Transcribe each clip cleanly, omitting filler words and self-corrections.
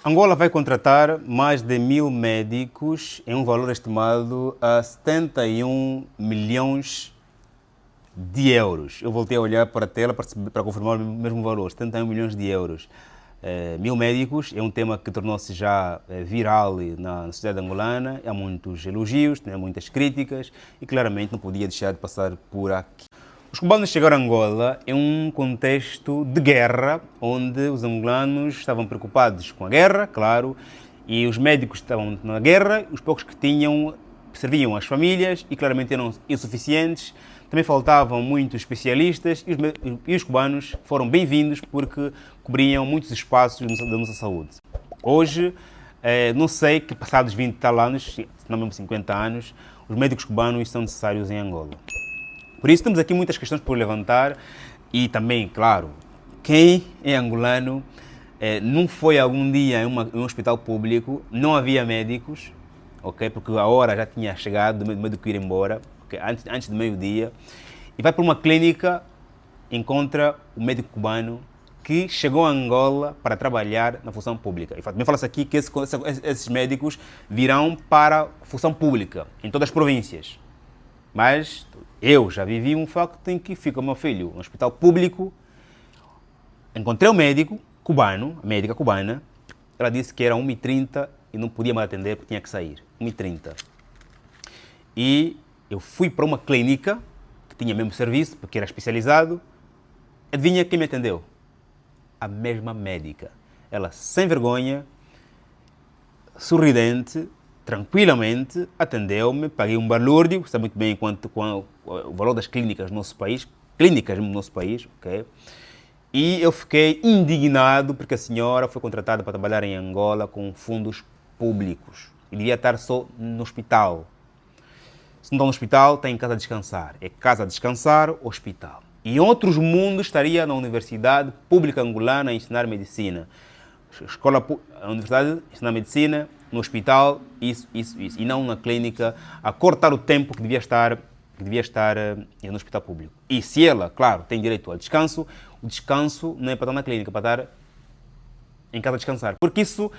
Angola vai contratar mais de 1.000 médicos em um valor estimado a 71 milhões de euros. Eu voltei a olhar para a tela para confirmar o mesmo valor, 71 milhões de euros. 1.000 médicos é um tema que tornou-se já viral na sociedade angolana. Há muitos elogios, tem muitas críticas e claramente não podia deixar de passar por aqui. Os cubanos chegaram a Angola em um contexto de guerra, onde os angolanos estavam preocupados com a guerra, claro, e os médicos estavam na guerra, os poucos que tinham serviam as famílias e claramente eram insuficientes. Também faltavam muitos especialistas e os cubanos foram bem-vindos porque cobriam muitos espaços da nossa saúde. Hoje, não sei que passados 20 tal anos, se não mesmo 50 anos, os médicos cubanos são necessários em Angola. Por isso temos aqui muitas questões por levantar e também, claro, quem é angolano não foi algum dia em um hospital público, não havia médicos, okay? Porque a hora já tinha chegado, do médico ir embora, okay? antes do meio-dia, e vai para uma clínica, encontra o médico cubano que chegou a Angola para trabalhar na função pública. E também fala-se aqui que esses médicos virão para a função pública, em todas as províncias. Mas eu já vivi um facto em que fica o meu filho no hospital público, encontrei um médico cubano, a médica cubana, ela disse que era 1h30 e não podia mais atender porque tinha que sair, 1h30. E eu fui para uma clínica, que tinha mesmo serviço, porque era especializado, adivinha quem me atendeu? A mesma médica. Ela, sem vergonha, sorridente, tranquilamente, atendeu-me, paguei um balúrdio, sabe muito bem o valor das clínicas no nosso país, ok? E eu fiquei indignado porque a senhora foi contratada para trabalhar em Angola com fundos públicos e devia estar só no hospital. Se não está no hospital, está em casa a descansar. É casa a descansar, hospital. E em outros mundos estaria na Universidade Pública Angolana a ensinar medicina. A Universidade a ensinar medicina, no hospital, isso. E não na clínica, a cortar o tempo que devia estar no hospital público. E se ela, claro, tem direito ao descanso, o descanso não é para estar na clínica, para estar em casa a descansar. Porque isso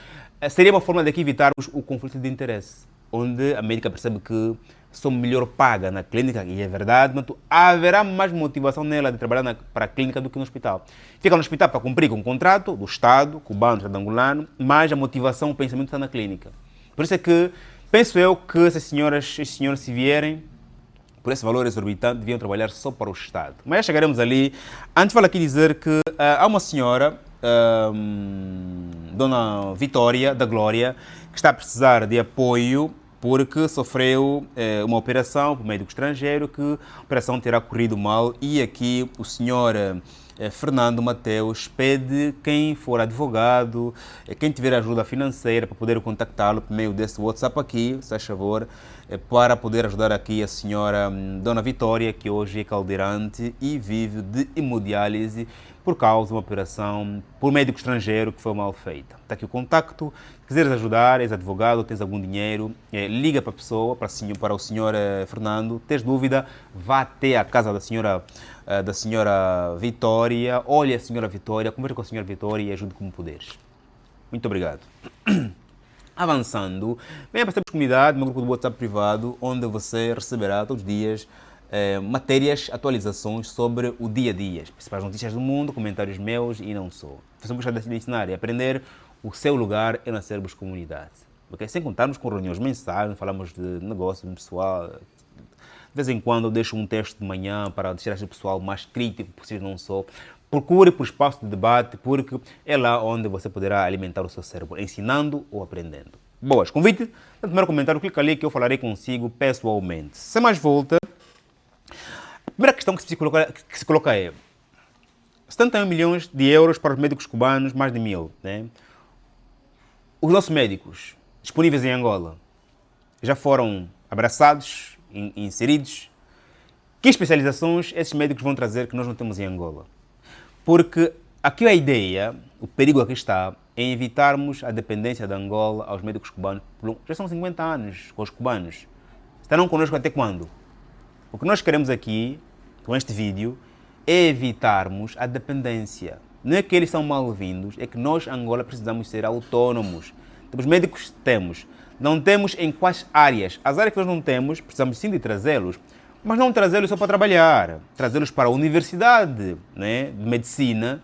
seria uma forma de aqui evitarmos o conflito de interesse, onde a médica percebe que sou melhor paga na clínica, e é verdade, mas haverá mais motivação nela de trabalhar para a clínica do que no hospital. Fica no hospital para cumprir com o contrato do Estado, cubano, Estado angolano, mas a motivação, o pensamento está na clínica. Por isso é que penso eu que essas senhoras se vierem por esse valor exorbitante, deviam trabalhar só para o Estado. Mas já chegaremos ali. Antes, vale aqui dizer que há uma senhora, Dona Vitória da Glória, que está a precisar de apoio porque sofreu uma operação por médico estrangeiro, que a operação terá corrido mal, e aqui o senhor Fernando Mateus pede quem for advogado, quem tiver ajuda financeira para poder contactá-lo por meio desse WhatsApp aqui, se faz favor, para poder ajudar aqui a senhora Dona Vitória, que hoje é caldeirante e vive de hemodiálise por causa de uma operação por médico estrangeiro que foi mal feita. Está aqui o contacto. Se quiseres ajudar, és advogado, tens algum dinheiro, liga para a pessoa, para o senhor Fernando. Tens dúvida, vá até a casa da senhora Vitória, olha a senhora Vitória, conversa com a senhora Vitória e ajude como puderes. Muito obrigado. Avançando, venha para a comunidade, meu grupo do WhatsApp privado, onde você receberá todos os dias matérias, atualizações sobre o dia a dia, as principais notícias do mundo, comentários meus e não só. Você busca de ensinar e aprender, o seu lugar é na Cerebros Comunidade. Okay? Sem contarmos com reuniões mensais, falamos de negócio pessoal. De vez em quando eu deixo um texto de manhã para deixar o pessoal mais crítico possível, não só. Procure por espaço de debate, porque é lá onde você poderá alimentar o seu cérebro, ensinando ou aprendendo. Boas, convite. No primeiro comentário, clica ali que eu falarei consigo pessoalmente. Sem mais volta, a primeira questão que se coloca é 71 milhões de euros para os médicos cubanos, mais de 1.000. Né? Os nossos médicos disponíveis em Angola já foram abraçados, inseridos. Que especializações esses médicos vão trazer que nós não temos em Angola? Porque aqui a ideia, o perigo aqui está, em evitarmos a dependência de Angola aos médicos cubanos. Já são 50 anos com os cubanos. Estarão connosco até quando? O que nós queremos aqui, com este vídeo, é evitarmos a dependência. Não é que eles são mal-vindos, é que nós, Angola, precisamos ser autônomos. Temos médicos? Temos. Não temos em quais áreas? As áreas que nós não temos, precisamos sim de trazê-los, mas não trazê-los só para trabalhar. Trazê-los para a universidade, né, de medicina,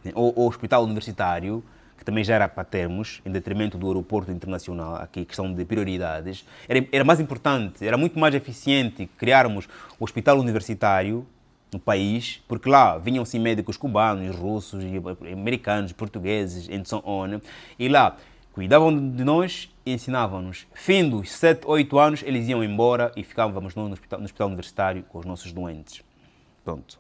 né, ou hospital universitário, que também já era para termos, em detrimento do aeroporto internacional, aqui, questão de prioridades. Era mais importante, era muito mais eficiente criarmos o hospital universitário no país, porque lá vinham-se médicos cubanos, russos, americanos, portugueses, and so on, e lá cuidavam de nós e ensinavam-nos. Fim dos 7, 8 anos, eles iam embora e ficávamos no hospital universitário com os nossos doentes. Pronto.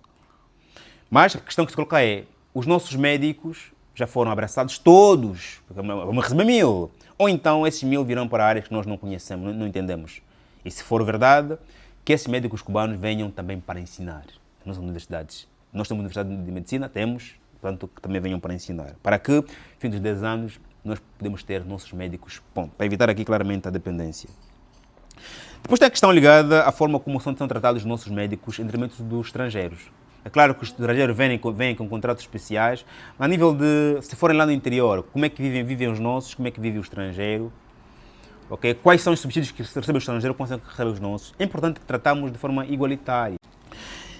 Mas a questão que se coloca é, os nossos médicos já foram abraçados todos, vamos receber 1000, ou então esses 1000 virão para áreas que nós não conhecemos, não entendemos. E se for verdade, que esses médicos cubanos venham também para ensinar nas universidades. Nós temos Universidade de Medicina, temos, portanto, que também venham para ensinar. Para que, fim dos 10 anos, nós podemos ter nossos médicos, bom, para evitar aqui claramente a dependência. Depois tem a questão ligada à forma como são tratados os nossos médicos em detrimento dos estrangeiros. É claro que os estrangeiros vêm com contratos especiais, mas a nível de, se forem lá no interior, como é que vivem os nossos, como é que vive o estrangeiro, okay? Quais são os subsídios que recebe o estrangeiro, quais são os que recebe os nossos. É importante que tratamos de forma igualitária.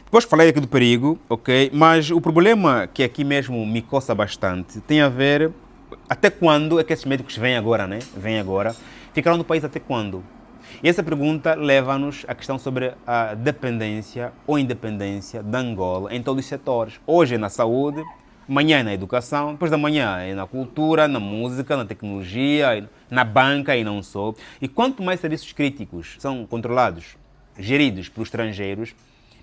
Depois falei aqui do perigo, ok? Mas o problema que aqui mesmo me coça bastante tem a ver até quando é que esses médicos vêm agora, né? Vêm agora. Ficarão no país até quando? E essa pergunta leva-nos à questão sobre a dependência ou independência da Angola em todos os setores. Hoje é na saúde, amanhã é na educação, depois da manhã é na cultura, na música, na tecnologia, na banca e não só. E quanto mais serviços críticos são controlados, geridos por estrangeiros,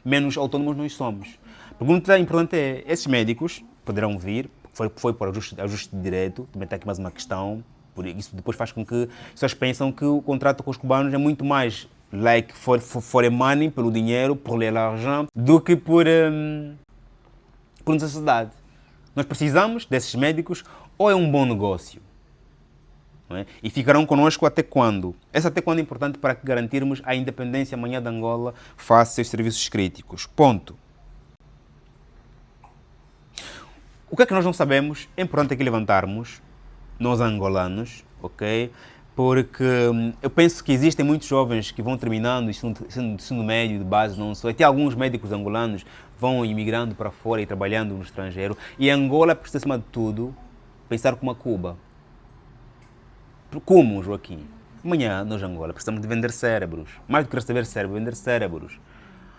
menos autônomos nós somos. A pergunta importante é, esses médicos poderão vir, foi para o ajuste de direito, também está aqui mais uma questão, por isso depois faz com que as pessoas pensam que o contrato com os cubanos é muito mais like for a money, pelo dinheiro, por l'argent, do que por necessidade. Nós precisamos desses médicos ou é um bom negócio? Não é? E ficarão connosco até quando? Essa até quando é importante para garantirmos a independência amanhã da Angola face aos serviços críticos. Ponto. O que é que nós não sabemos? É importante aqui levantarmos, nós angolanos, ok? Porque eu penso que existem muitos jovens que vão terminando ensino médio, de base, não só. Até alguns médicos angolanos vão imigrando para fora e trabalhando no estrangeiro. E Angola precisa, acima de tudo, pensar como a Cuba. Como, Joaquim? Amanhã, nós, Angola, precisamos de vender cérebros. Mais do que receber cérebros, vender cérebros.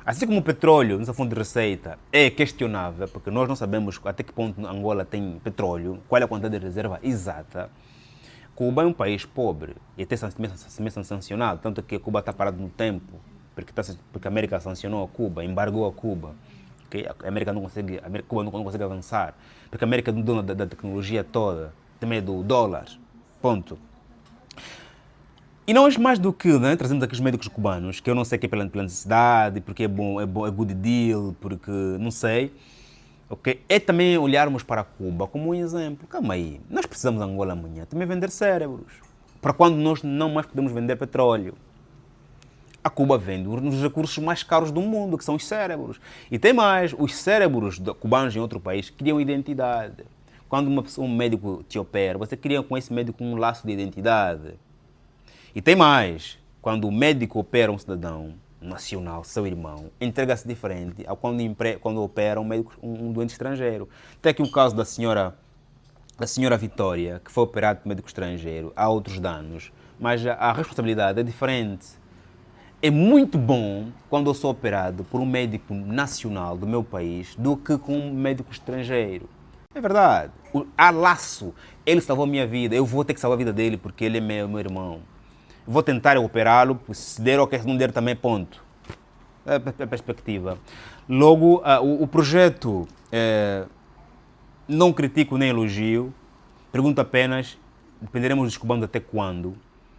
Assim como o petróleo, nossa fonte de receita, é questionável, porque nós não sabemos até que ponto Angola tem petróleo, qual é a quantidade de reserva exata. Cuba é um país pobre e até sancionado, tanto que Cuba está parado no tempo, porque a América sancionou a Cuba, embargou a Cuba. Okay? Cuba não consegue avançar, porque a América é dona da tecnologia toda, também é do dólar. Ponto. E nós, mais do que, né, trazemos aqui os médicos cubanos, que eu não sei que é pela necessidade, porque é bom, é good deal, porque não sei, okay? É também olharmos para Cuba como um exemplo. Calma aí, nós precisamos de Angola amanhã também vender cérebros, para quando nós não mais podemos vender petróleo. A Cuba vende um dos recursos mais caros do mundo, que são os cérebros. E tem mais, os cérebros cubanos em outro país criam identidade. Quando um médico te opera, você cria com esse médico um laço de identidade. E tem mais, quando o médico opera um cidadão nacional, seu irmão, entrega-se diferente a quando opera um doente estrangeiro. Tem aqui o caso da senhora Vitória, que foi operada por médico estrangeiro, há outros danos, mas a responsabilidade é diferente. É muito bom quando eu sou operado por um médico nacional do meu país do que com um médico estrangeiro. É verdade. Há laço. Ele salvou a minha vida, eu vou ter que salvar a vida dele porque ele é meu irmão. Vou tentar operá-lo, se der ou se não der também, ponto. É a perspectiva. Logo, o projeto, não critico nem elogio, pergunto apenas, dependeremos dos cubanos até quando,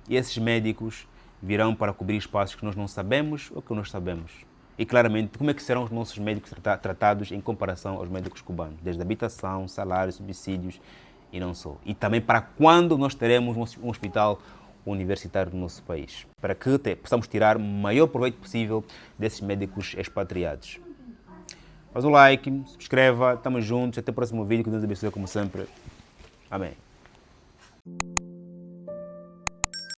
e esses médicos virão para cobrir espaços que nós não sabemos ou que nós sabemos. E claramente, como é que serão os nossos médicos tratados em comparação aos médicos cubanos? Desde habitação, salários, subsídios e não só. E também para quando nós teremos um hospital universitário do nosso país, para que possamos tirar o maior proveito possível desses médicos expatriados. Faz o like, subscreva, estamos juntos, até o próximo vídeo, que Deus abençoe como sempre. Amém.